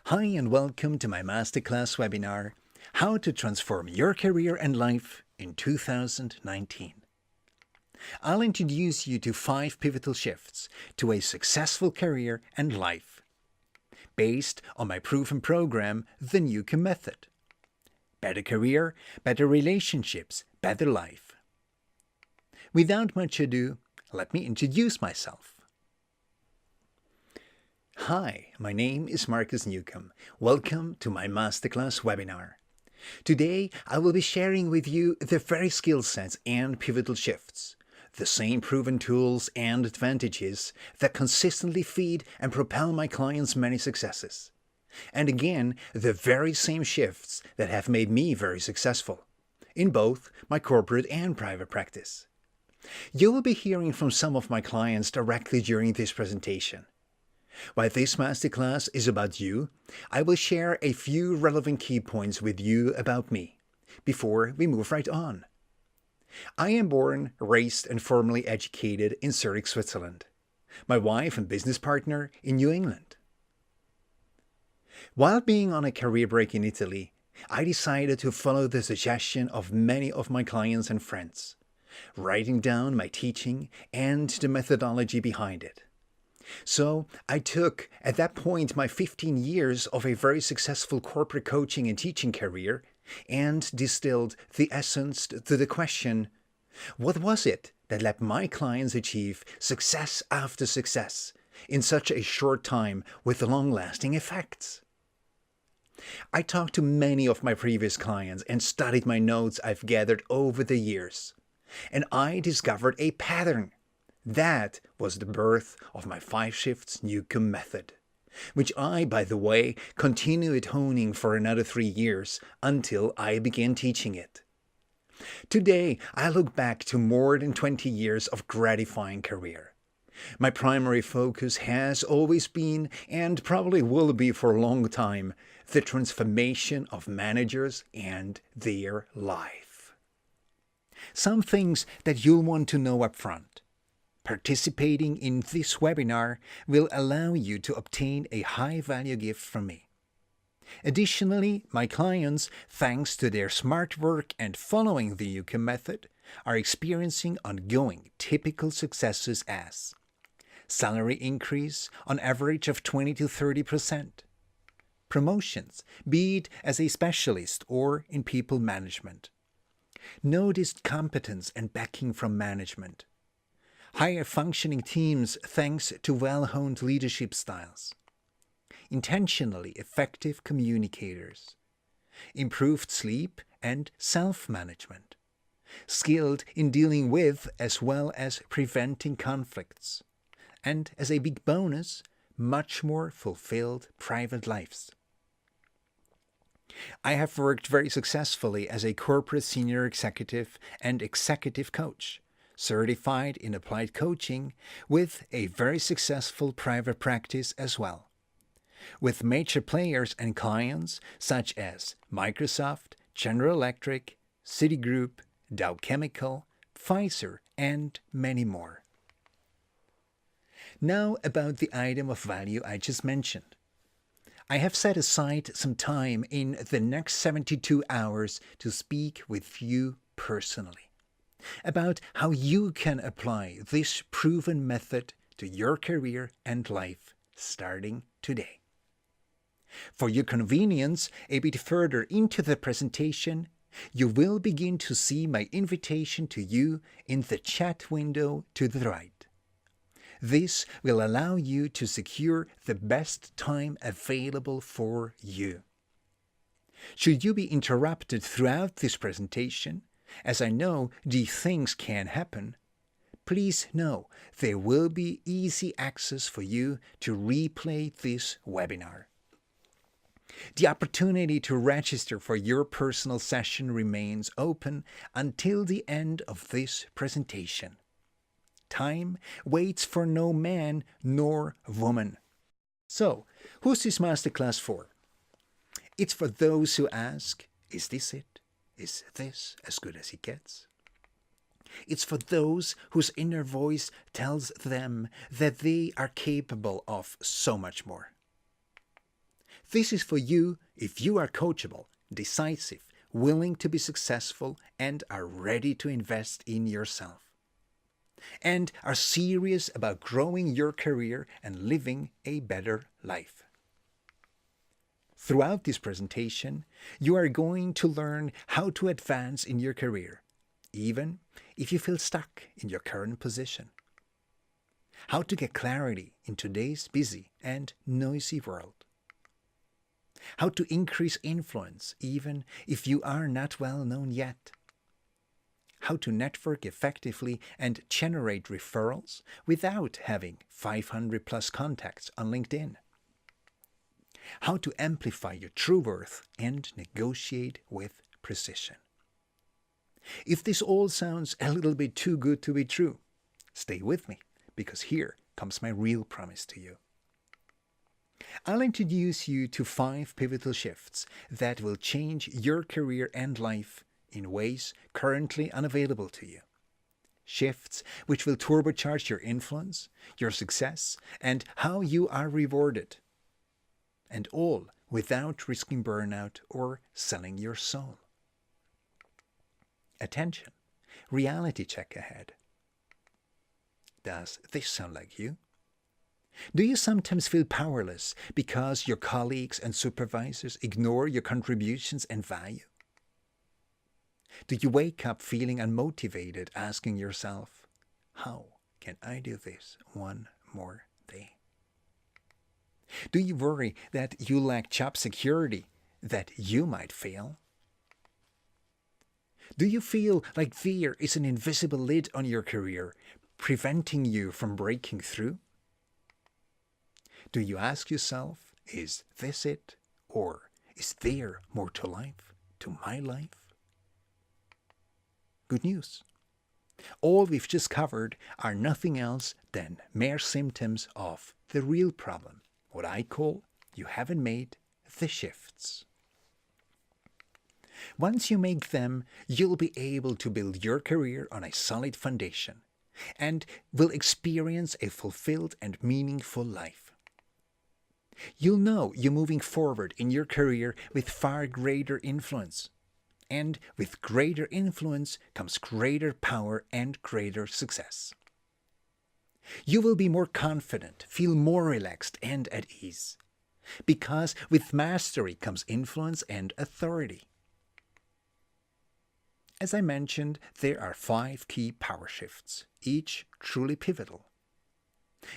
Hi and welcome to my Masterclass webinar, How to Transform Your Career and Life in 2019. I'll introduce you to 5 pivotal shifts to a successful career and life, based on my proven program, The Neukom Method. Better career, better relationships, better life. Without much ado, let me introduce myself. Hi, my name is Markus Neukom. Welcome to my Masterclass webinar. Today, I will be sharing with you the very skill sets and pivotal shifts, the same proven tools and advantages that consistently feed and propel my clients' many successes. And again, the very same shifts that have made me very successful, in both my corporate and private practice. You will be hearing from some of my clients directly during this presentation. While this masterclass is about you, I will share a few relevant key points with you about me, before we move right on. I am born, raised and formally educated in Zurich, Switzerland. My wife and business partner in New England. While being on a career break in Italy, I decided to follow the suggestion of many of my clients and friends, writing down my teaching and the methodology behind it. So I took, at that point, my 15 years of a very successful corporate coaching and teaching career and distilled the essence to the question, what was it that let my clients achieve success after success in such a short time with long-lasting effects? I talked to many of my previous clients and studied my notes I've gathered over the years, and I discovered a pattern. That was the birth of my 5 shifts Neukom method, which I, by the way, continued honing for another 3 years until I began teaching it. Today, I look back to more than 20 years of gratifying career. My primary focus has always been, and probably will be for a long time, the transformation of managers and their life. Some things that you'll want to know up front. Participating in this webinar will allow you to obtain a high-value gift from me. Additionally, my clients, thanks to their smart work and following the Neukom method, are experiencing ongoing typical successes as salary increase on average of 20 to 30%, promotions, be it as a specialist or in people management, noticed competence and backing from management, higher functioning teams thanks to well-honed leadership styles, intentionally effective communicators, improved sleep and self-management, skilled in dealing with as well as preventing conflicts, and as a big bonus, much more fulfilled private lives. I have worked very successfully as a corporate senior executive and executive coach, certified in applied coaching, with a very successful private practice as well, with major players and clients such as Microsoft, General Electric, Citigroup, Dow Chemical, Pfizer, and many more. Now about the item of value I just mentioned. I have set aside some time in the next 72 hours to speak with you personally about how you can apply this proven method to your career and life starting today. For your convenience, a bit further into the presentation, you will begin to see my invitation to you in the chat window to the right. This will allow you to secure the best time available for you. Should you be interrupted throughout this presentation, as I know these things can happen, please know there will be easy access for you to replay this webinar. The opportunity to register for your personal session remains open until the end of this presentation. Time waits for no man nor woman. So, who's this masterclass for? It's for those who ask, is this it? Is this as good as it gets? It's for those whose inner voice tells them that they are capable of so much more. This is for you if you are coachable, decisive, willing to be successful, and are ready to invest in yourself, and are serious about growing your career and living a better life. Throughout this presentation, you are going to learn how to advance in your career, even if you feel stuck in your current position. How to get clarity in today's busy and noisy world. How to increase influence even if you are not well known yet. How to network effectively and generate referrals without having 500 plus contacts on LinkedIn. How to amplify your true worth and negotiate with precision. If this all sounds a little bit too good to be true, stay with me, because here comes my real promise to you. I'll introduce you to 5 pivotal shifts that will change your career and life in ways currently unavailable to you. Shifts which will turbocharge your influence, your success, and how you are rewarded. And all without risking burnout or selling your soul. Attention, reality check ahead. Does this sound like you? Do you sometimes feel powerless because your colleagues and supervisors ignore your contributions and value? Do you wake up feeling unmotivated, asking yourself, how can I do this one more day? Do you worry that you lack job security, that you might fail? Do you feel like fear is an invisible lid on your career, preventing you from breaking through? Do you ask yourself, is this it? Or is there more to life, to my life? Good news. All we've just covered are nothing else than mere symptoms of the real problem, what I call you haven't made the shifts. Once you make them, you'll be able to build your career on a solid foundation and will experience a fulfilled and meaningful life. You'll know you're moving forward in your career with far greater influence. And with greater influence comes greater power and greater success. You will be more confident, feel more relaxed and at ease. Because with mastery comes influence and authority. As I mentioned, there are 5 key power shifts, each truly pivotal.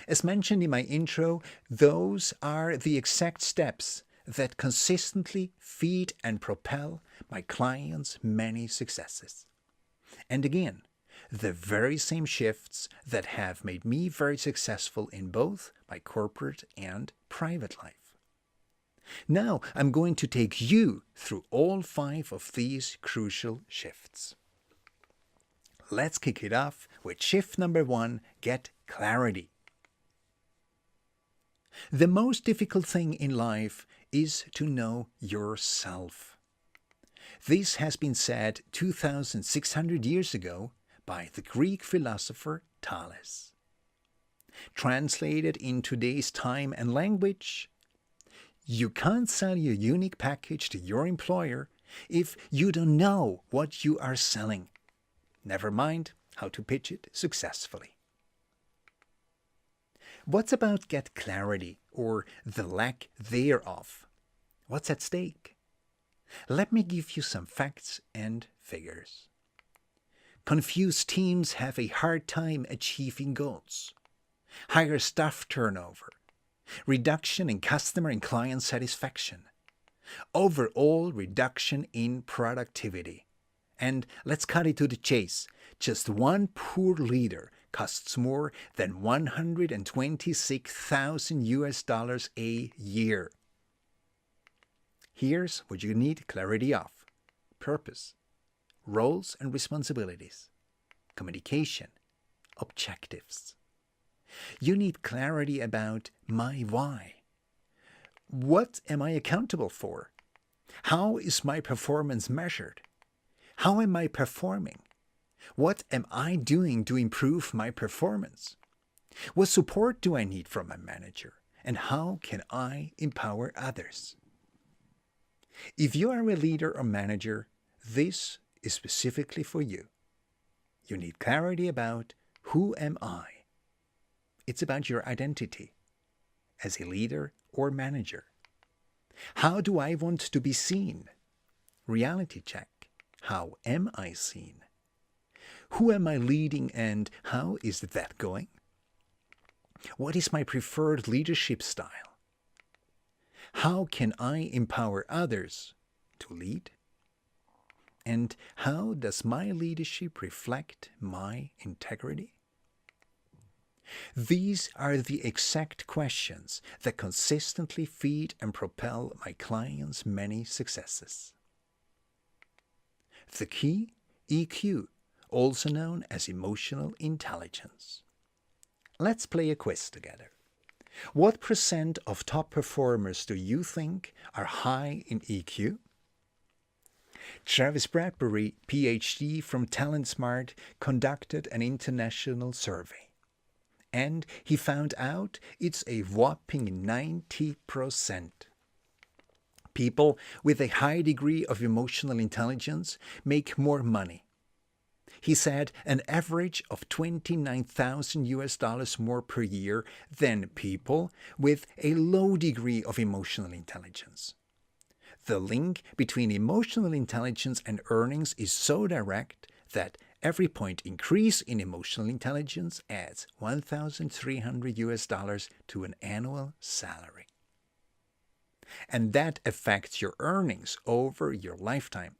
As mentioned in my intro, those are the exact steps that consistently feed and propel my clients' many successes. And again, the very same shifts that have made me very successful in both my corporate and private life. Now I'm going to take you through all 5 of these crucial shifts. Let's kick it off with shift number 1, get clarity. The most difficult thing in life is to know yourself. This has been said 2,600 years ago by the Greek philosopher Thales. Translated in today's time and language, you can't sell your unique package to your employer if you don't know what you are selling. Never mind how to pitch it successfully. What's about get clarity, or the lack thereof? What's at stake? Let me give you some facts and figures. Confused teams have a hard time achieving goals. Higher staff turnover. Reduction in customer and client satisfaction. Overall reduction in productivity. And let's cut it to the chase. Just one poor leader costs more than $126,000 a year. Here's what you need clarity of: purpose, roles and responsibilities, communication, objectives. You need clarity about my why. What am I accountable for? How is my performance measured? How am I performing? What am I doing to improve my performance? What support do I need from my manager? And how can I empower others? If you are a leader or manager, this is specifically for you. You need clarity about who am I? It's about your identity as a leader or manager. How do I want to be seen? Reality check. How am I seen? Who am I leading and how is that going? What is my preferred leadership style? How can I empower others to lead? And how does my leadership reflect my integrity? These are the exact questions that consistently feed and propel my clients' many successes. The key, EQ, also known as emotional intelligence. Let's play a quiz together. What % of top performers do you think are high in EQ? Travis Bradbury, PhD from TalentSmart, conducted an international survey. And he found out it's a whopping 90%. People with a high degree of emotional intelligence make more money. He said an average of $29,000 more per year than people with a low degree of emotional intelligence. The link between emotional intelligence and earnings is so direct that every point increase in emotional intelligence adds $1,300 to an annual salary. And that affects your earnings over your lifetime,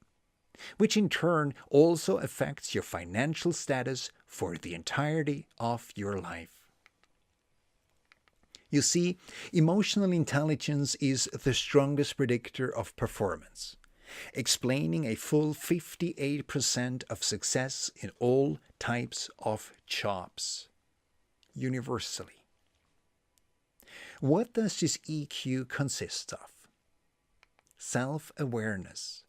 which in turn also affects your financial status for the entirety of your life. You see, emotional intelligence is the strongest predictor of performance, explaining a full 58% of success in all types of jobs, universally. What does this EQ consist of? Self-awareness,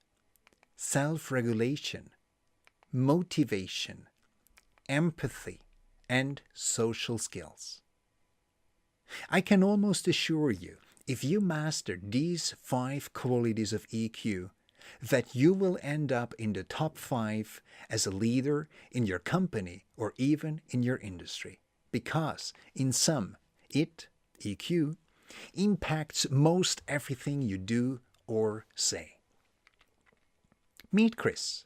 self-regulation, motivation, empathy, and social skills. I can almost assure you, if you master these 5 qualities of EQ, that you will end up in the top 5 as a leader in your company or even in your industry. Because, in sum, EQ, impacts most everything you do or say. Meet Chris.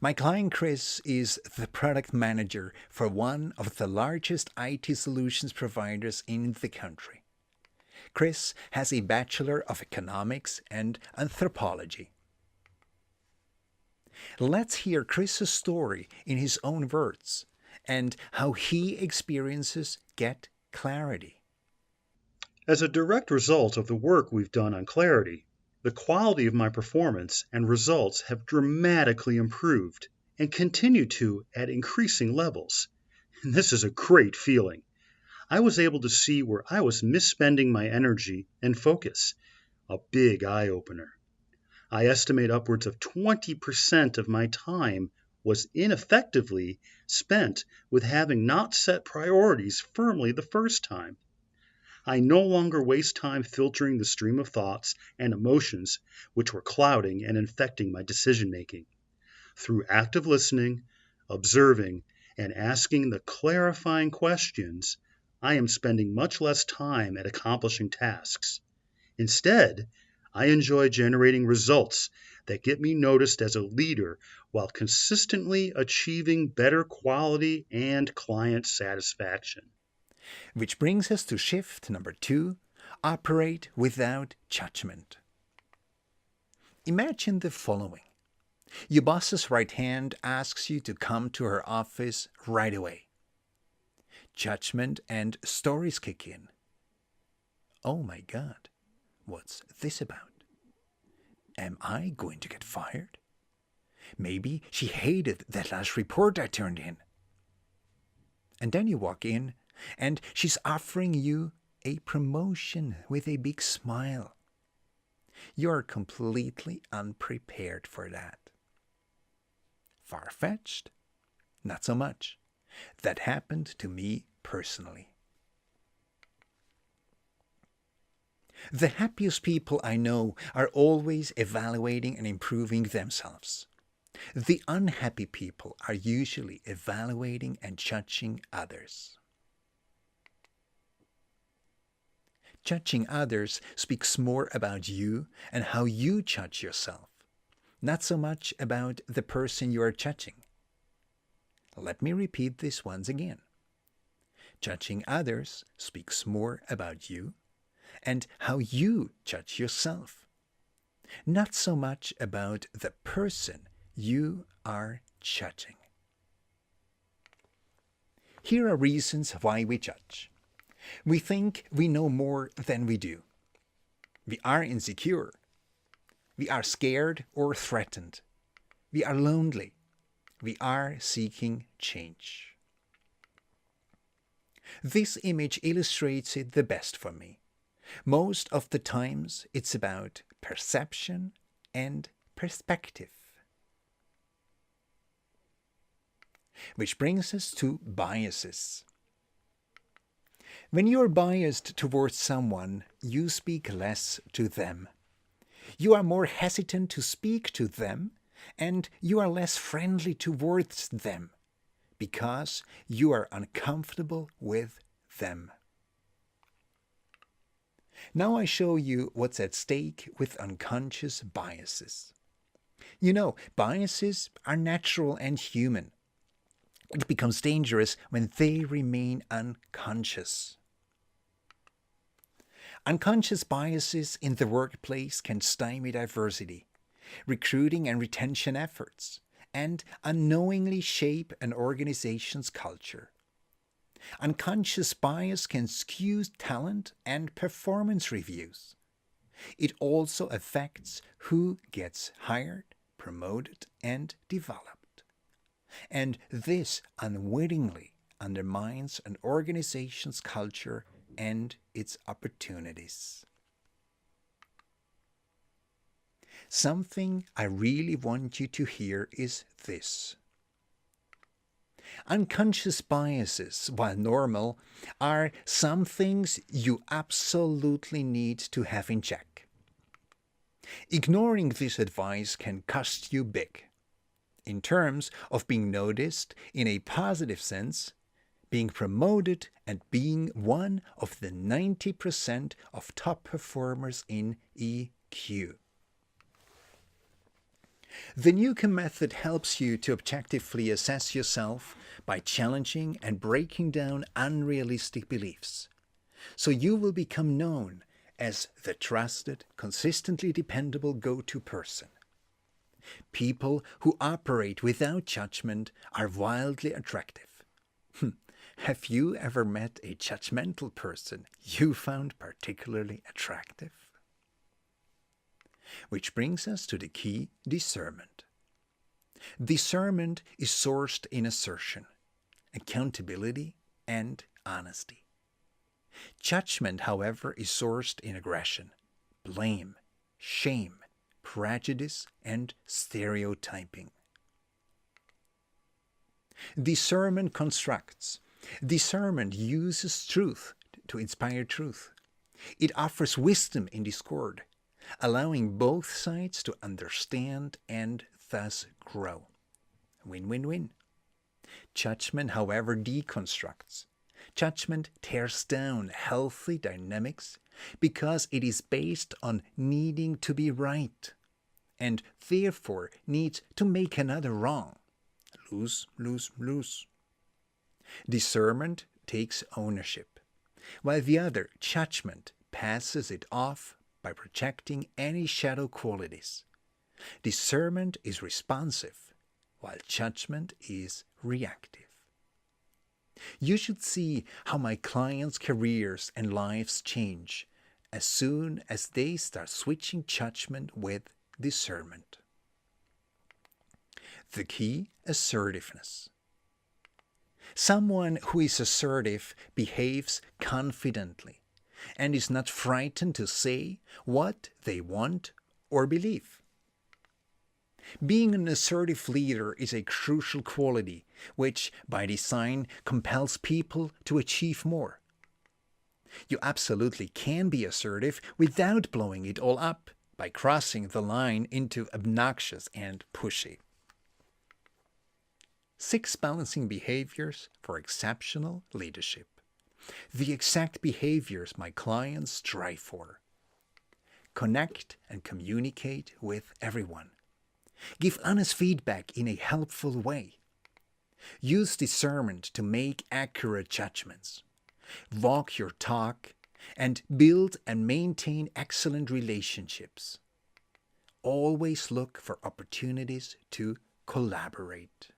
My client Chris is the product manager for one of the largest IT solutions providers in the country. Chris has a Bachelor of Economics and Anthropology. Let's hear Chris's story in his own words and how he experiences Get Clarity. As a direct result of the work we've done on clarity, the quality of my performance and results have dramatically improved and continue to at increasing levels. And this is a great feeling. I was able to see where I was misspending my energy and focus, a big eye-opener. I estimate upwards of 20% of my time was ineffectively spent with having not set priorities firmly the first time. I no longer waste time filtering the stream of thoughts and emotions which were clouding and infecting my decision-making. Through active listening, observing, and asking the clarifying questions, I am spending much less time at accomplishing tasks. Instead, I enjoy generating results that get me noticed as a leader while consistently achieving better quality and client satisfaction. Which brings us to shift number 2, operate without judgment. Imagine the following. Your boss's right hand asks you to come to her office right away. Judgment and stories kick in. Oh my God, what's this about? Am I going to get fired? Maybe she hated that last report I turned in. And then you walk in, and she's offering you a promotion with a big smile. You're completely unprepared for that. Far-fetched? Not so much. That happened to me personally. The happiest people I know are always evaluating and improving themselves. The unhappy people are usually evaluating and judging others. Judging others speaks more about you and how you judge yourself, not so much about the person you are judging. Let me repeat this once again. Judging others speaks more about you and how you judge yourself, not so much about the person you are judging. Here are reasons why we judge. We think we know more than we do. We are insecure. We are scared or threatened. We are lonely. We are seeking change. This image illustrates it the best for me. Most of the times it's about perception and perspective. Which brings us to biases. When you are biased towards someone, you speak less to them. You are more hesitant to speak to them, and you are less friendly towards them because you are uncomfortable with them. Now I show you what's at stake with unconscious biases. You know, biases are natural and human. It becomes dangerous when they remain unconscious. Unconscious biases in the workplace can stymie diversity, recruiting and retention efforts, and unknowingly shape an organization's culture. Unconscious bias can skew talent and performance reviews. It also affects who gets hired, promoted, and developed. And this unwittingly undermines an organization's culture and its opportunities. Something I really want you to hear is this. Unconscious biases, while normal, are some things you absolutely need to have in check. Ignoring this advice can cost you big, in terms of being noticed in a positive sense, being promoted, and being one of the 90% of top performers in EQ. The Neukom method helps you to objectively assess yourself by challenging and breaking down unrealistic beliefs, so you will become known as the trusted, consistently dependable go-to person. People who operate without judgment are wildly attractive. Have you ever met a judgmental person you found particularly attractive? Which brings us to the key, discernment. Discernment is sourced in assertion, accountability, and honesty. Judgment, however, is sourced in aggression, blame, shame, prejudice, and stereotyping. Discernment constructs. Discernment uses truth to inspire truth. It offers wisdom in discord, allowing both sides to understand and thus grow. Win-win-win. Judgment, however, deconstructs. Judgment tears down healthy dynamics because it is based on needing to be right and therefore needs to make another wrong. Lose, lose, lose. Discernment takes ownership, while the other, judgment, passes it off by projecting any shadow qualities. Discernment is responsive, while judgment is reactive. You should see how my clients' careers and lives change as soon as they start switching judgment with discernment. The key, assertiveness. Someone who is assertive behaves confidently and is not frightened to say what they want or believe. Being an assertive leader is a crucial quality which, by design, compels people to achieve more. You absolutely can be assertive without blowing it all up by crossing the line into obnoxious and pushy. 6 balancing behaviors for exceptional leadership. The exact behaviors my clients strive for. Connect and communicate with everyone. Give honest feedback in a helpful way. Use discernment to make accurate judgments. Walk your talk and build and maintain excellent relationships. Always look for opportunities to collaborate.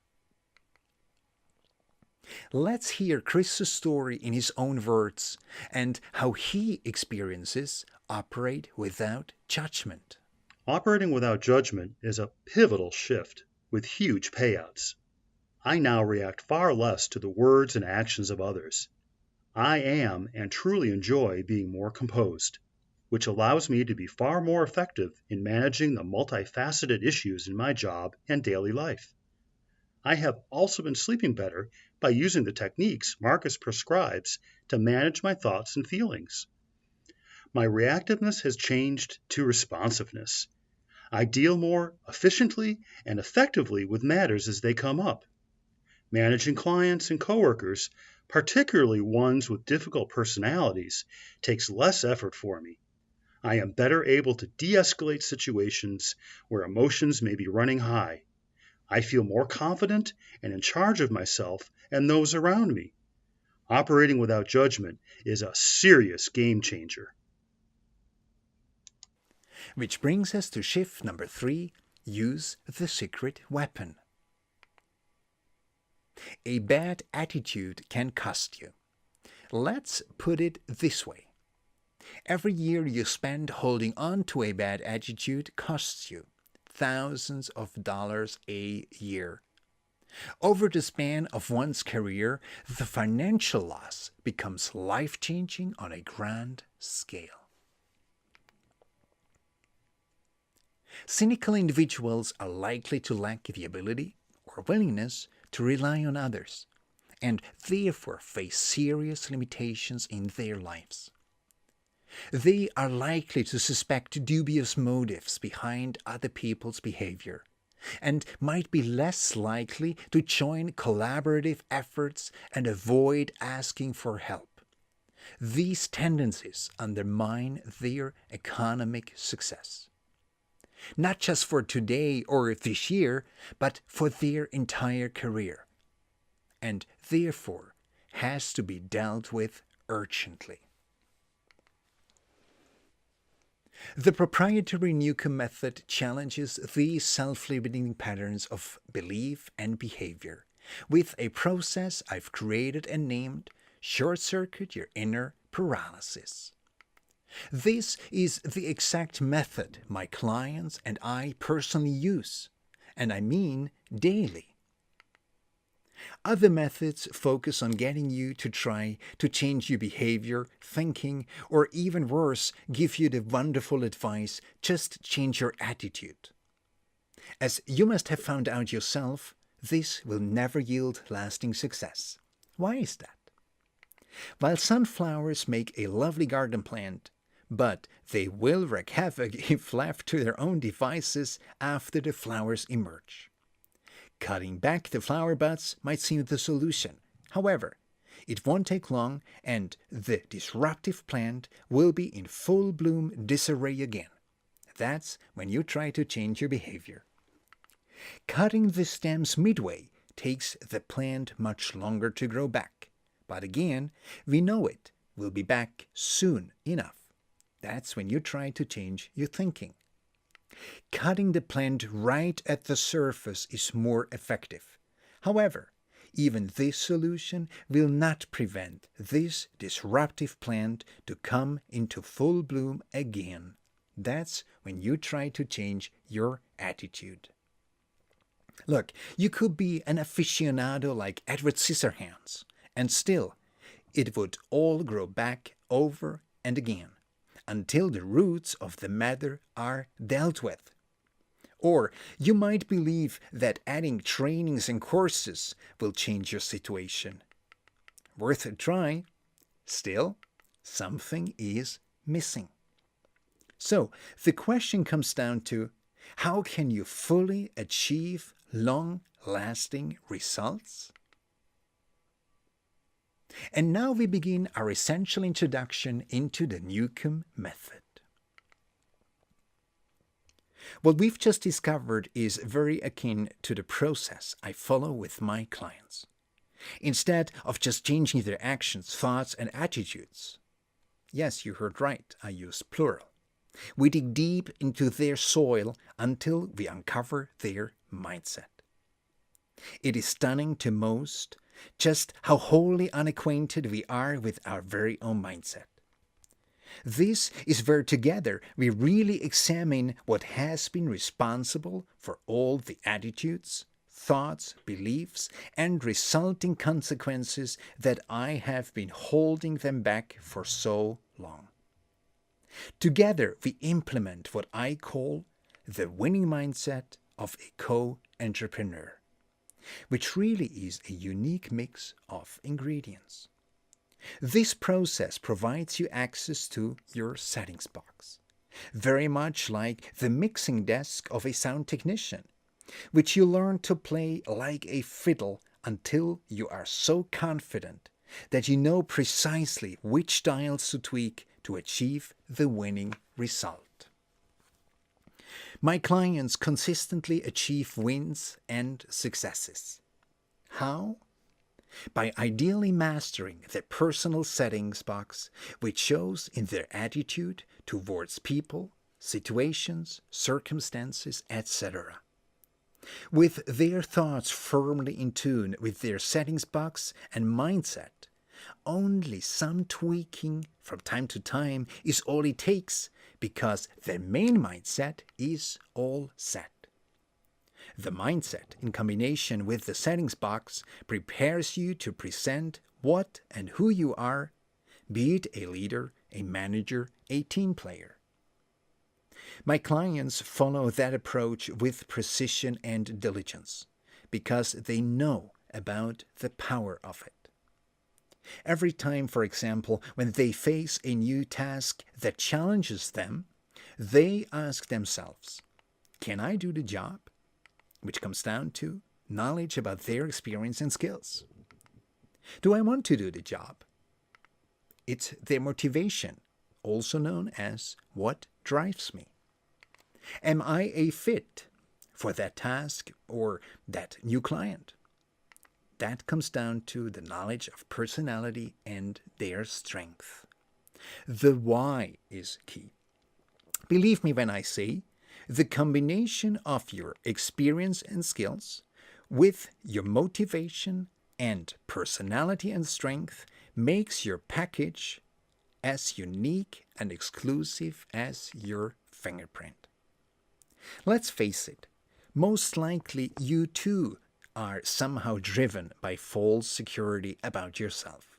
Let's hear Chris's story in his own words and how he experiences operate without judgment. Operating without judgment is a pivotal shift with huge payouts. I now react far less to the words and actions of others. I am and truly enjoy being more composed, which allows me to be far more effective in managing the multifaceted issues in my job and daily life. I have also been sleeping better by using the techniques Markus prescribes to manage my thoughts and feelings. My reactiveness has changed to responsiveness. I deal more efficiently and effectively with matters as they come up. Managing clients and coworkers, particularly ones with difficult personalities, takes less effort for me. I am better able to de-escalate situations where emotions may be running high. I feel more confident and in charge of myself and those around me. Operating without judgment is a serious game changer. Which brings us to shift number 3, use the secret weapon. A bad attitude can cost you. Let's put it this way. Every year you spend holding on to a bad attitude costs you thousands of dollars a year. Over the span of one's career, the financial loss becomes life-changing on a grand scale. Cynical individuals are likely to lack the ability or willingness to rely on others, and therefore face serious limitations in their lives. They are likely to suspect dubious motives behind other people's behavior, and might be less likely to join collaborative efforts and avoid asking for help. These tendencies undermine their economic success. Not just for today or this year, but for their entire career, and therefore has to be dealt with urgently. The proprietary Neukom method challenges these self-limiting patterns of belief and behavior with a process I've created and named Short Circuit Your Inner Paralysis. This is the exact method my clients and I personally use, and I mean daily. Other methods focus on getting you to try to change your behavior, thinking, or even worse, give you the wonderful advice, just change your attitude. As you must have found out yourself, this will never yield lasting success. Why is that? While sunflowers make a lovely garden plant, but they will wreak havoc if left to their own devices after the flowers emerge. Cutting back the flower buds might seem the solution. However, it won't take long and the disruptive plant will be in full bloom disarray again. That's when you try to change your behavior. Cutting the stems midway takes the plant much longer to grow back. But again, we know it will be back soon enough. That's when you try to change your thinking. Cutting the plant right at the surface is more effective. However, even this solution will not prevent this disruptive plant to come into full bloom again. That's when you try to change your attitude. Look, you could be an aficionado like Edward Scissorhands, and still, it would all grow back over and again, until the roots of the matter are dealt with. Or you might believe that adding trainings and courses will change your situation. Worth a try. Still, Something is missing. So the question comes down to, how can you fully achieve long-lasting results? And now we begin our essential introduction into the Neukom method. What we've just discovered is very akin to the process I follow with my clients. Instead of just changing their actions, thoughts, and attitudes, yes, you heard right, I use plural, we dig deep into their soil until we uncover their mindset. It is stunning to most just how wholly unacquainted we are with our very own mindset. This is where together we really examine what has been responsible for all the attitudes, thoughts, beliefs, and resulting consequences that I have been holding them back for so long. Together we implement what I call the winning mindset of a co-entrepreneur, which really is a unique mix of ingredients. This process provides you access to your settings box, very much like the mixing desk of a sound technician, which you learn to play like a fiddle until you are so confident that you know precisely which dials to tweak to achieve the winning result. My clients consistently achieve wins and successes. How? By ideally mastering their personal settings box, which shows in their attitude towards people, situations, circumstances, etc. With their thoughts firmly in tune with their settings box and mindset, only some tweaking from time to time is all it takes, because their main mindset is all set. The mindset, in combination with the settings box, prepares you to present what and who you are, be it a leader, a manager, a team player. My clients follow that approach with precision and diligence, because they know about the power of it. Every time, for example, when they face a new task that challenges them, they ask themselves, can I do the job? Which comes down to knowledge about their experience and skills. Do I want to do the job? It's their motivation, also known as what drives me. Am I a fit for that task or that new client? That comes down to the knowledge of personality and their strength. The why is key. Believe me when I say, the combination of your experience and skills with your motivation and personality and strength makes your package as unique and exclusive as your fingerprint. Let's face it, most likely you too are somehow driven by false security about yourself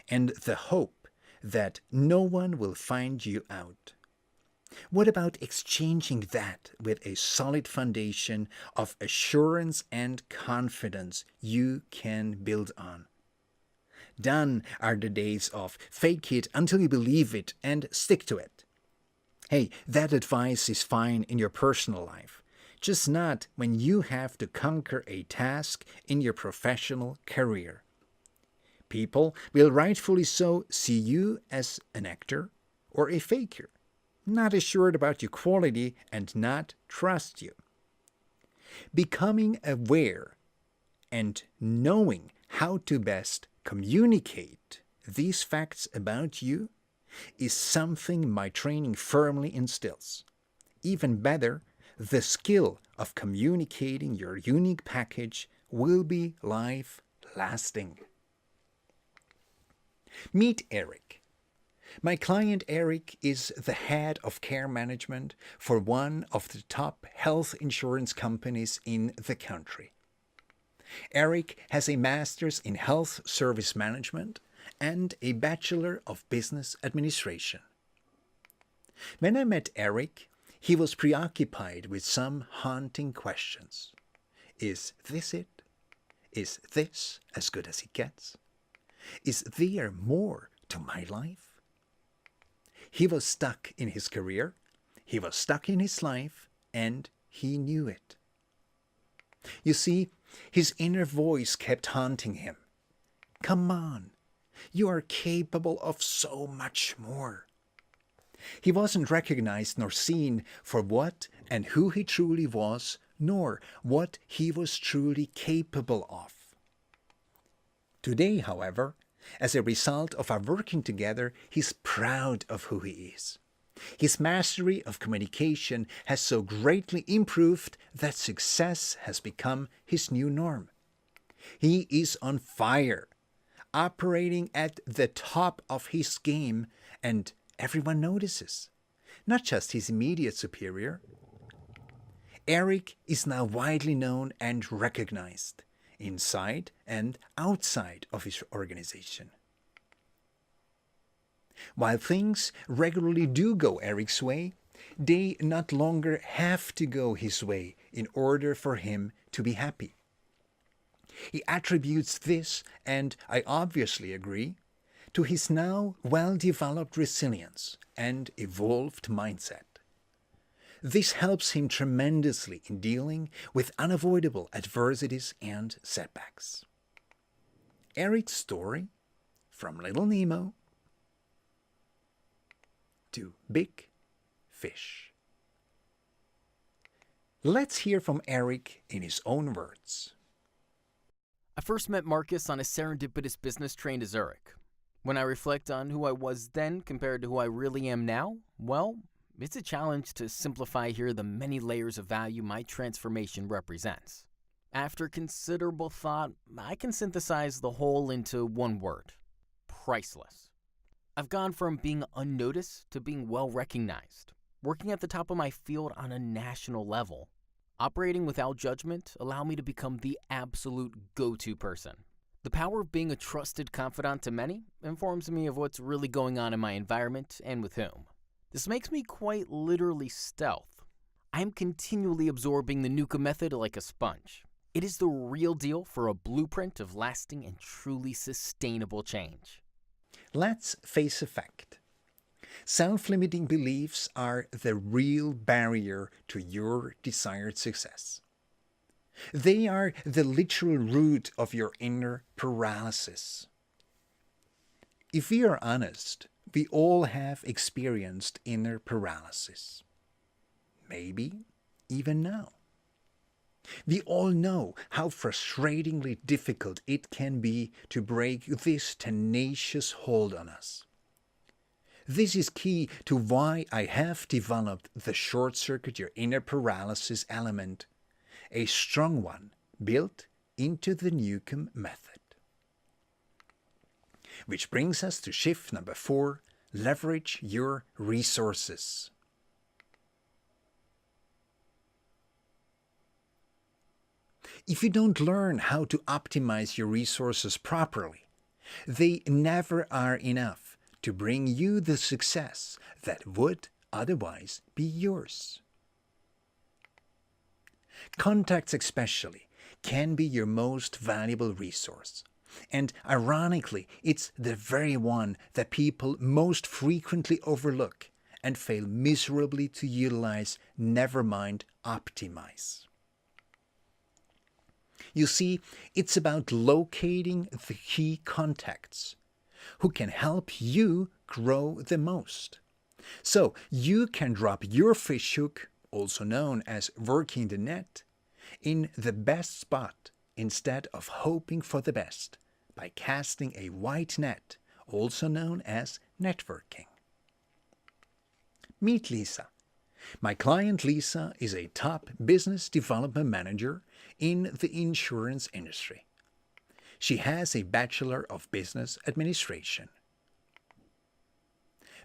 and the hope that no one will find you out. What about exchanging that with a solid foundation of assurance and confidence you can build on? Done are the days of fake it until you believe it and stick to it. Hey, that advice is fine in your personal life, just not when you have to conquer a task in your professional career. People will rightfully so see you as an actor or a faker, not assured about your quality and not trust you. Becoming aware and knowing how to best communicate these facts about you is something my training firmly instills. Even better, the skill of communicating your unique package will be life-lasting. Meet Eric. My client Eric is the head of care management for one of the top health insurance companies in the country. Eric has a master's in health service management and a bachelor of business administration. When I met Eric, he was preoccupied with some haunting questions. Is this it? Is this as good as it gets? Is there more to my life? He was stuck in his career, he was stuck in his life, and he knew it. You see, his inner voice kept haunting him. Come on, you are capable of so much more. He wasn't recognized nor seen for what and who he truly was, nor what he was truly capable of. Today, however, as a result of our working together, he's proud of who he is. His mastery of communication has so greatly improved that success has become his new norm. He is on fire, operating at the top of his game, and everyone notices, not just his immediate superior. Eric is now widely known and recognized, inside and outside of his organization. While things regularly do go Eric's way, they not longer have to go his way in order for him to be happy. He attributes this, and I obviously agree, to his now well-developed resilience and evolved mindset. This helps him tremendously in dealing with unavoidable adversities and setbacks. Eric's story, from Little Nemo to Big Fish. Let's hear from Eric in his own words. I first met Markus on a serendipitous business train to Zurich. When I reflect on who I was then compared to who I really am now, well, it's a challenge to simplify here the many layers of value my transformation represents. After considerable thought, I can synthesize the whole into one word: priceless. I've gone from being unnoticed to being well recognized, working at the top of my field on a national level. Operating without judgment allowed me to become the absolute go-to person. The power of being a trusted confidant to many informs me of what's really going on in my environment and with whom. This makes me quite literally stealth. I am continually absorbing the Neukom method like a sponge. It is the real deal for a blueprint of lasting and truly sustainable change. Let's face a fact. Self-limiting beliefs are the real barrier to your desired success. They are the literal root of your inner paralysis. If we are honest, we all have experienced inner paralysis. Maybe even now. We all know how frustratingly difficult it can be to break this tenacious hold on us. This is key to why I have developed the short-circuit your inner paralysis element, a strong one built into the Neukom method. Which brings us to shift number 4, leverage your resources. If you don't learn how to optimize your resources properly, they never are enough to bring you the success that would otherwise be yours. Contacts especially can be your most valuable resource. And ironically, it's the very one that people most frequently overlook and fail miserably to utilize, never mind optimize. You see, it's about locating the key contacts who can help you grow the most. So you can drop your fish hook, also known as working the net, in the best spot instead of hoping for the best by casting a wide net, also known as networking. Meet Lisa. My client Lisa is a top business development manager in the insurance industry. She has a Bachelor of Business Administration.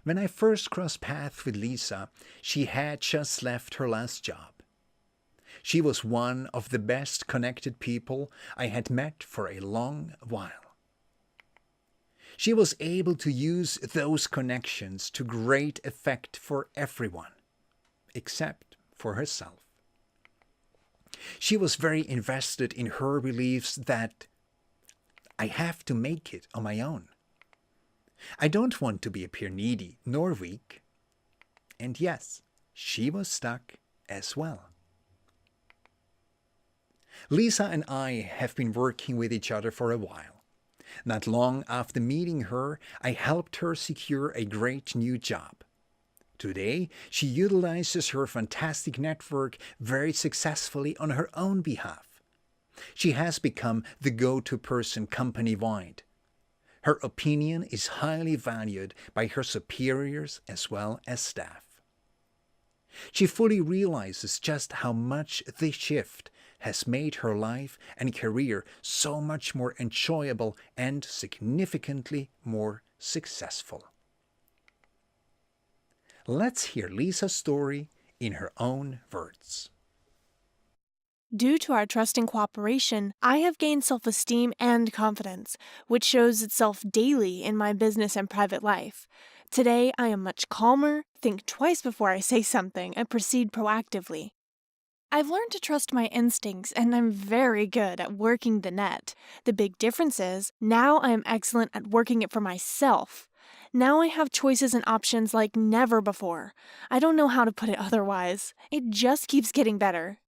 When I first crossed paths with Lisa, she had just left her last job. She was one of the best connected people I had met for a long while. She was able to use those connections to great effect for everyone, except for herself. She was very invested in her beliefs that I have to make it on my own. I don't want to appear needy nor weak. And yes, she was stuck as well. Lisa and I have been working with each other for a while. Not long after meeting her, I helped her secure a great new job. Today, she utilizes her fantastic network very successfully on her own behalf. She has become the go-to person company-wide. Her opinion is highly valued by her superiors as well as staff. She fully realizes just how much this shift has made her life and career so much more enjoyable and significantly more successful. Let's hear Lisa's story in her own words. Due to our trust and cooperation, I have gained self-esteem and confidence, which shows itself daily in my business and private life. Today, I am much calmer, think twice before I say something, and proceed proactively. I've learned to trust my instincts, and I'm very good at working the net. The big difference is, now I am excellent at working it for myself. Now I have choices and options like never before. I don't know how to put it otherwise. It just keeps getting better.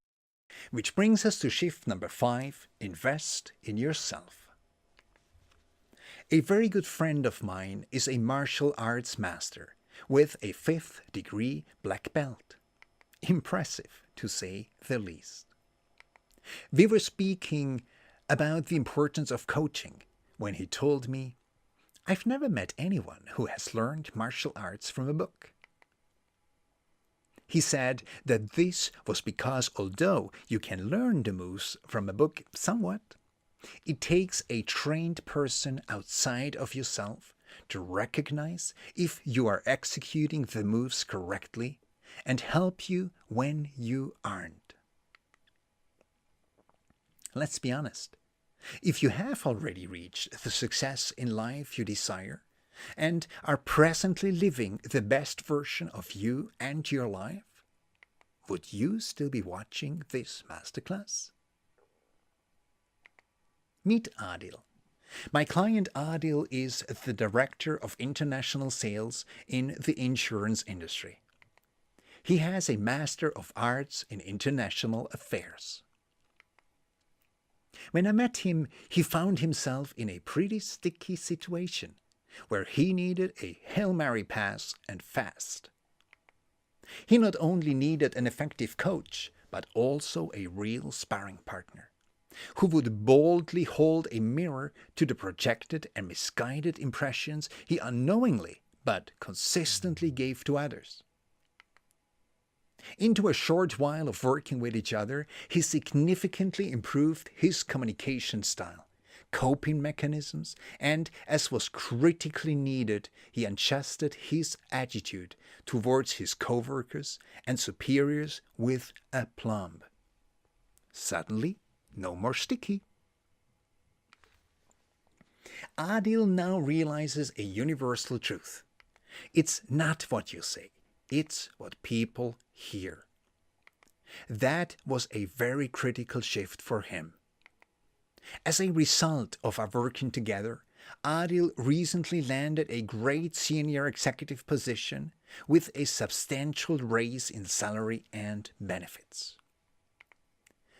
Which brings us to shift number 5, invest in yourself. A very good friend of mine is a martial arts master with a 5th degree black belt. Impressive, to say the least. We were speaking about the importance of coaching when he told me, "I've never met anyone who has learned martial arts from a book." He said that this was because although you can learn the moves from a book somewhat, it takes a trained person outside of yourself to recognize if you are executing the moves correctly and help you when you aren't. Let's be honest. If you have already reached the success in life you desire and are presently living the best version of you and your life, would you still be watching this masterclass? Meet Aadil. My client Aadil is the Director of International Sales in the insurance industry. He has a Master of Arts in International Affairs. When I met him, he found himself in a pretty sticky situation where he needed a Hail Mary pass and fast. He not only needed an effective coach, but also a real sparring partner who would boldly hold a mirror to the projected and misguided impressions he unknowingly but consistently gave to others. Into a short while of working with each other, he significantly improved his communication style, coping mechanisms, and, as was critically needed, he adjusted his attitude towards his coworkers and superiors with aplomb. Suddenly, no more sticky. Aadil now realizes a universal truth. It's not what you say, it's what people hear. That was a very critical shift for him. As a result of our working together, Aadil recently landed a great senior executive position with a substantial raise in salary and benefits.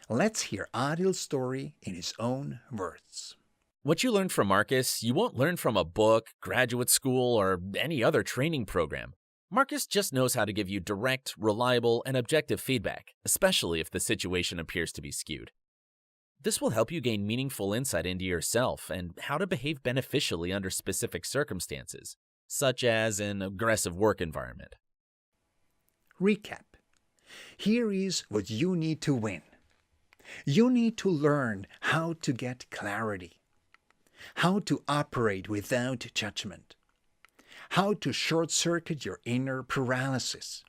Let's hear Aadil's story in his own words. What you learned from Markus, you won't learn from a book, graduate school, or any other training program. Markus just knows how to give you direct, reliable, and objective feedback, especially if the situation appears to be skewed. This will help you gain meaningful insight into yourself and how to behave beneficially under specific circumstances, such as an aggressive work environment. Recap. Here is what you need to win. You need to learn how to get clarity, how to operate without judgment, how to short-circuit your inner paralysis,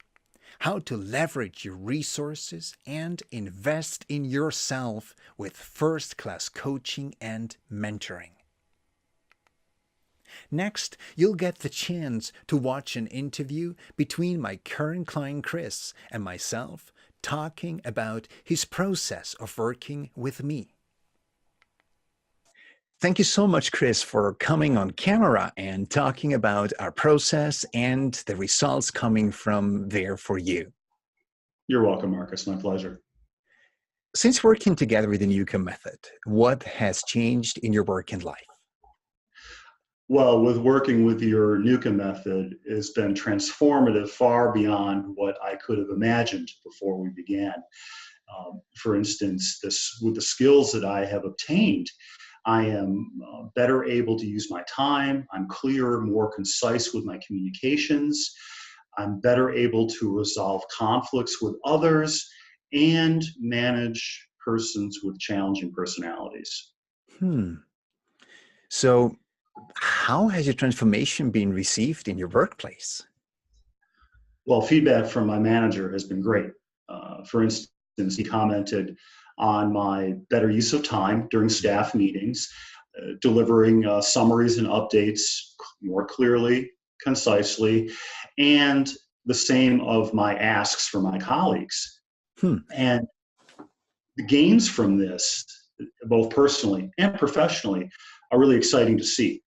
how to leverage your resources and invest in yourself with first-class coaching and mentoring. Next, you'll get the chance to watch an interview between my current client Chris and myself talking about his process of working with me. Thank you so much, Chris, for coming on camera and talking about our process and the results coming from there for you. You're welcome, Markus. My pleasure. Since working together with the Newcomb method, what has changed in your work and life? Well, with working with your Newcomb method, it's been transformative far beyond what I could have imagined before we began. For instance, with the skills that I have obtained, I am better able to use my time. I'm clearer, more concise with my communications. I'm better able to resolve conflicts with others and manage persons with challenging personalities. So, how has your transformation been received in your workplace? Well, feedback from my manager has been great. For instance, he commented on my better use of time during staff meetings, delivering summaries and updates more clearly, concisely, and the same of my asks for my colleagues. And the gains from this, both personally and professionally, are really exciting to see.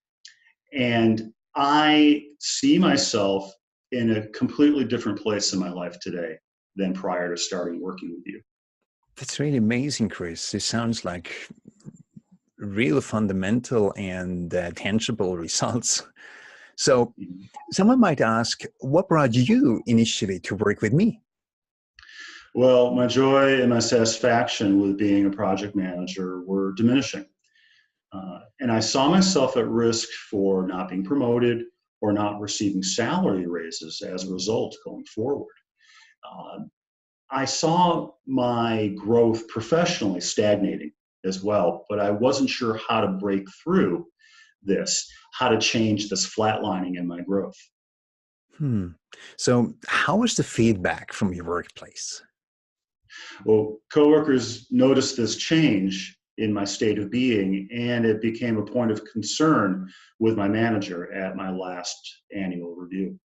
And I see myself in a completely different place in my life today than prior to starting working with you. That's really amazing, Chris. It sounds like real fundamental and tangible results. So someone might ask, what brought you initially to work with me? Well, my joy and my satisfaction with being a project manager were diminishing. And I saw myself at risk for not being promoted or not receiving salary raises as a result going forward. I saw my growth professionally stagnating as well, but I wasn't sure how to break through this, how to change this flatlining in my growth. So how was the feedback from your workplace? Well, coworkers noticed this change in my state of being, and it became a point of concern with my manager at my last annual review.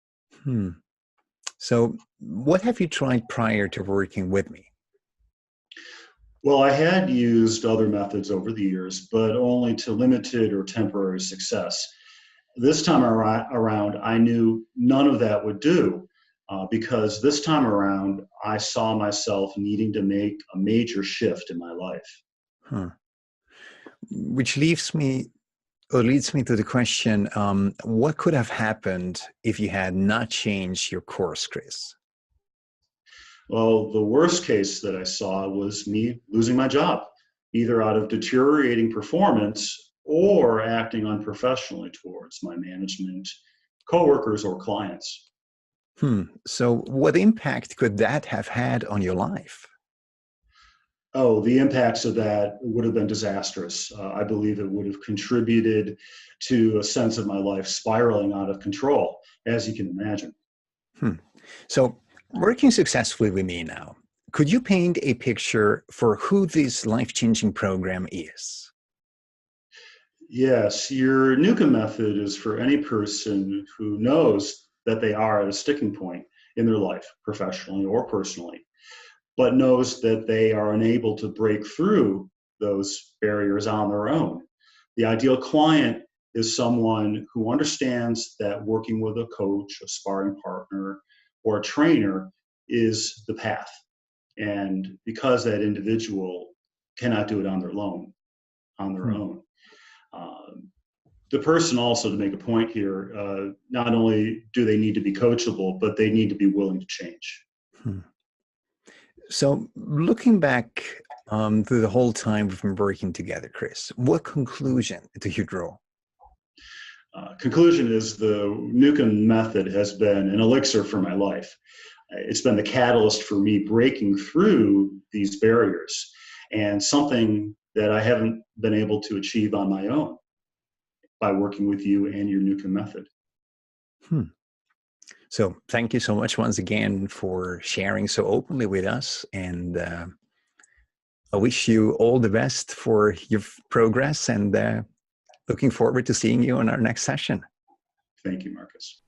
So what have you tried prior to working with me? Well, I had used other methods over the years, but only to limited or temporary success. This time around, I knew none of that would do because this time around, I saw myself needing to make a major shift in my life. Which leads me to the question, what could have happened if you had not changed your course, Chris? Well, the worst case that I saw was me losing my job, either out of deteriorating performance or acting unprofessionally towards my management, coworkers, or clients. So what impact could that have had on your life? Oh, the impacts of that would have been disastrous. I believe it would have contributed to a sense of my life spiraling out of control, as you can imagine. So working successfully with me now, could you paint a picture for who this life-changing program is? Yes, your Newcomb method is for any person who knows that they are at a sticking point in their life, professionally or personally, but knows that they are unable to break through those barriers on their own. The ideal client is someone who understands that working with a coach, a sparring partner, or a trainer is the path. And because that individual cannot do it on their own. The person also, to make a point here, not only do they need to be coachable, but they need to be willing to change. So looking back through the whole time we've been working together, Chris, what conclusion do you draw? Conclusion is the Newcomb method has been an elixir for my life. It's been the catalyst for me breaking through these barriers and something that I haven't been able to achieve on my own by working with you and your Newcomb method. So thank you so much once again for sharing so openly with us. And I wish you all the best for your progress and looking forward to seeing you on our next session. Thank you, Markus.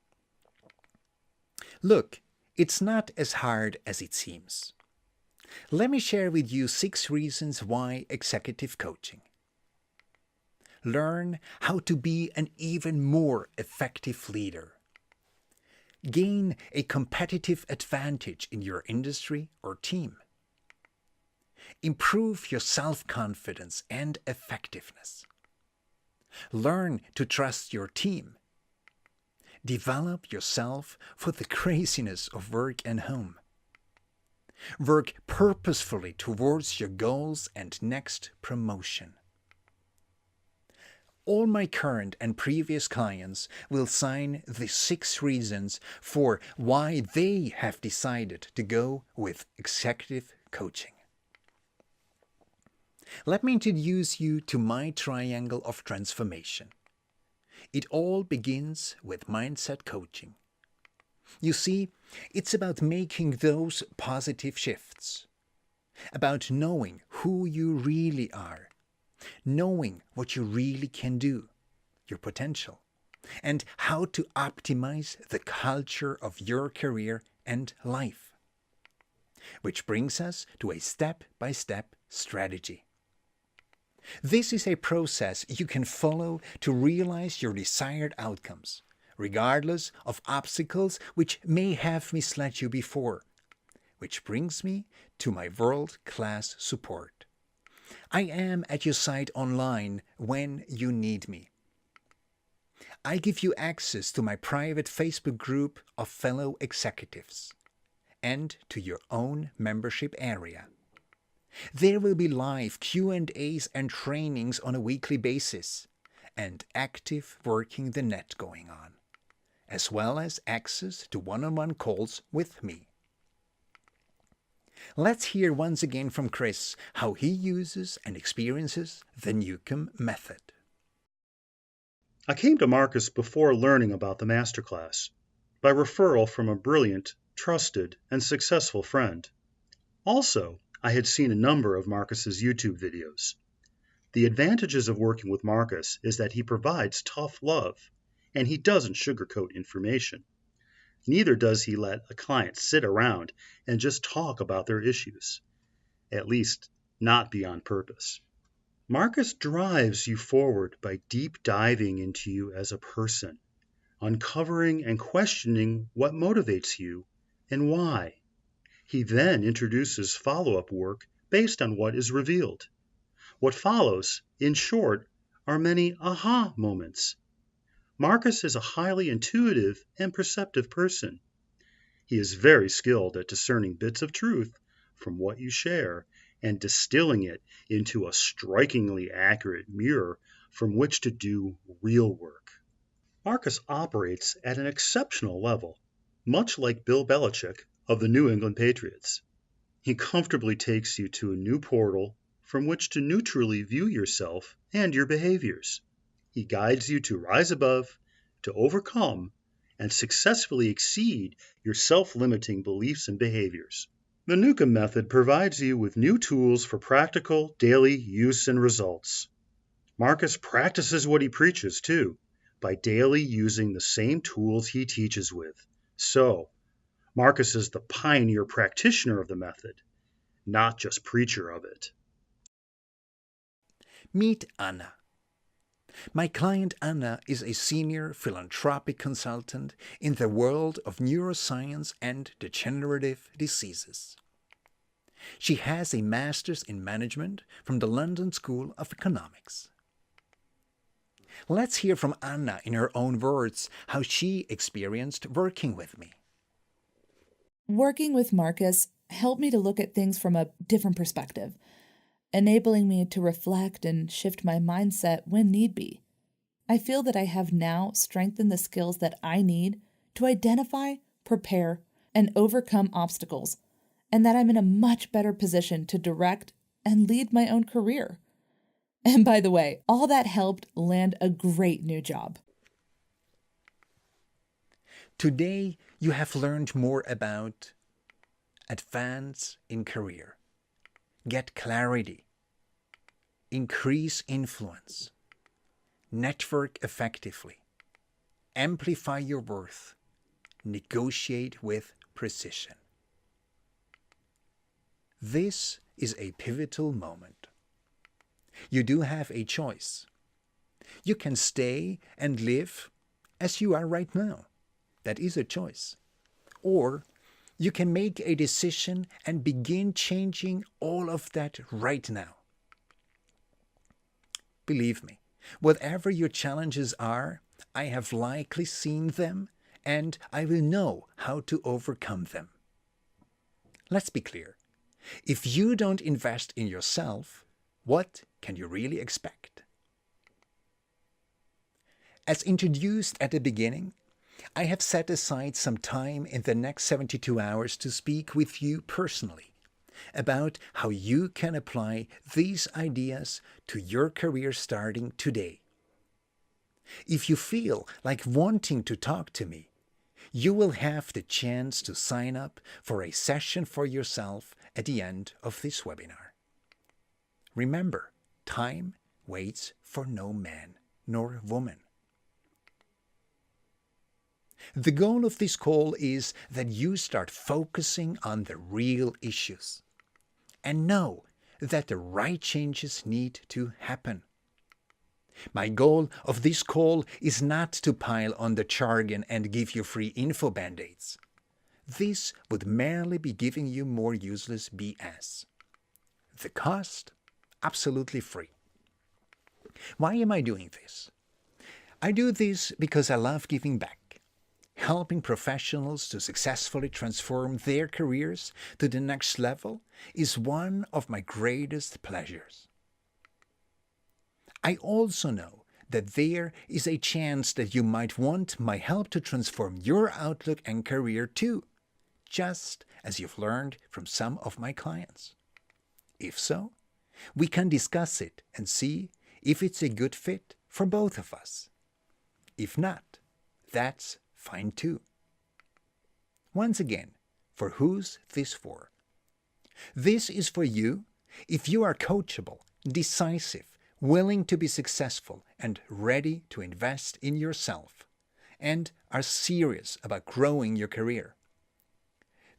Look, it's not as hard as it seems. Let me share with you 6 reasons why executive coaching. Learn how to be an even more effective leader. Gain a competitive advantage in your industry or team. Improve your self-confidence and effectiveness. Learn to trust your team. Develop yourself for the craziness of work and home. Work purposefully towards your goals and next promotion. All my current and previous clients will sign the 6 reasons for why they have decided to go with executive coaching. Let me introduce you to my triangle of transformation. It all begins with mindset coaching. You see, it's about making those positive shifts, about knowing who you really are, knowing what you really can do, your potential, and how to optimize the culture of your career and life. Which brings us to a step-by-step strategy. This is a process you can follow to realize your desired outcomes, regardless of obstacles which may have misled you before. Which brings me to my world-class support. I am at your side online when you need me. I give you access to my private Facebook group of fellow executives and to your own membership area. There will be live Q&As and trainings on a weekly basis and active working the net going on, as well as access to one-on-one calls with me. Let's hear once again from Chris how he uses and experiences the Neukom method. I came to Markus before learning about the Masterclass, by referral from a brilliant, trusted, and successful friend. Also, I had seen a number of Markus's YouTube videos. The advantages of working with Markus is that he provides tough love, and he doesn't sugarcoat information. Neither does he let a client sit around and just talk about their issues, at least not beyond purpose. Markus drives you forward by deep diving into you as a person, uncovering and questioning what motivates you and why. He then introduces follow-up work based on what is revealed. What follows, in short, are many aha moments. Markus is a highly intuitive and perceptive person. He is very skilled at discerning bits of truth from what you share and distilling it into a strikingly accurate mirror from which to do real work. Markus operates at an exceptional level, much like Bill Belichick of the New England Patriots. He comfortably takes you to a new portal from which to neutrally view yourself and your behaviors. He guides you to rise above, to overcome, and successfully exceed your self-limiting beliefs and behaviors. The Neukom method provides you with new tools for practical, daily use and results. Markus practices what he preaches, too, by daily using the same tools he teaches with. So, Markus is the pioneer practitioner of the method, not just preacher of it. Meet Anna. My client Anna is a senior philanthropic consultant in the world of neuroscience and degenerative diseases. She has a master's in management from the London School of Economics. Let's hear from Anna in her own words how she experienced working with me. Working with Markus helped me to look at things from a different perspective, enabling me to reflect and shift my mindset when need be. I feel that I have now strengthened the skills that I need to identify, prepare, and overcome obstacles, and that I'm in a much better position to direct and lead my own career. And by the way, all that helped land a great new job. Today, you have learned more about advance in career, get clarity, increase influence, network effectively, amplify your worth, negotiate with precision. This is a pivotal moment. You do have a choice. You can stay and live as you are right now. That is a choice. Or you can make a decision and begin changing all of that right now. Believe me, whatever your challenges are, I have likely seen them and I will know how to overcome them. Let's be clear. If you don't invest in yourself, what can you really expect? As introduced at the beginning, I have set aside some time in the next 72 hours to speak with you personally about how you can apply these ideas to your career starting today. If you feel like wanting to talk to me, you will have the chance to sign up for a session for yourself at the end of this webinar. Remember, time waits for no man nor woman. The goal of this call is that you start focusing on the real issues and know that the right changes need to happen. My goal of this call is not to pile on the jargon and give you free info band-aids. This would merely be giving you more useless BS. The cost? Absolutely free. Why am I doing this? I do this because I love giving back. Helping professionals to successfully transform their careers to the next level is one of my greatest pleasures. I also know that there is a chance that you might want my help to transform your outlook and career too, just as you've learned from some of my clients. If so, we can discuss it and see if it's a good fit for both of us. If not, that's fine too. Once again, for who's this for? This is for you if you are coachable, decisive, willing to be successful, and ready to invest in yourself, and are serious about growing your career.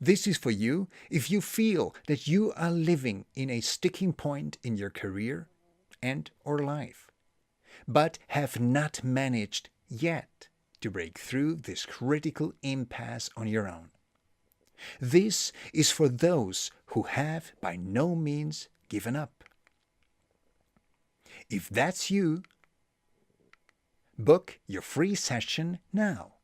This is for you if you feel that you are living in a sticking point in your career and or life, but have not managed yet to break through this critical impasse on your own. This is for those who have by no means given up. If that's you, book your free session now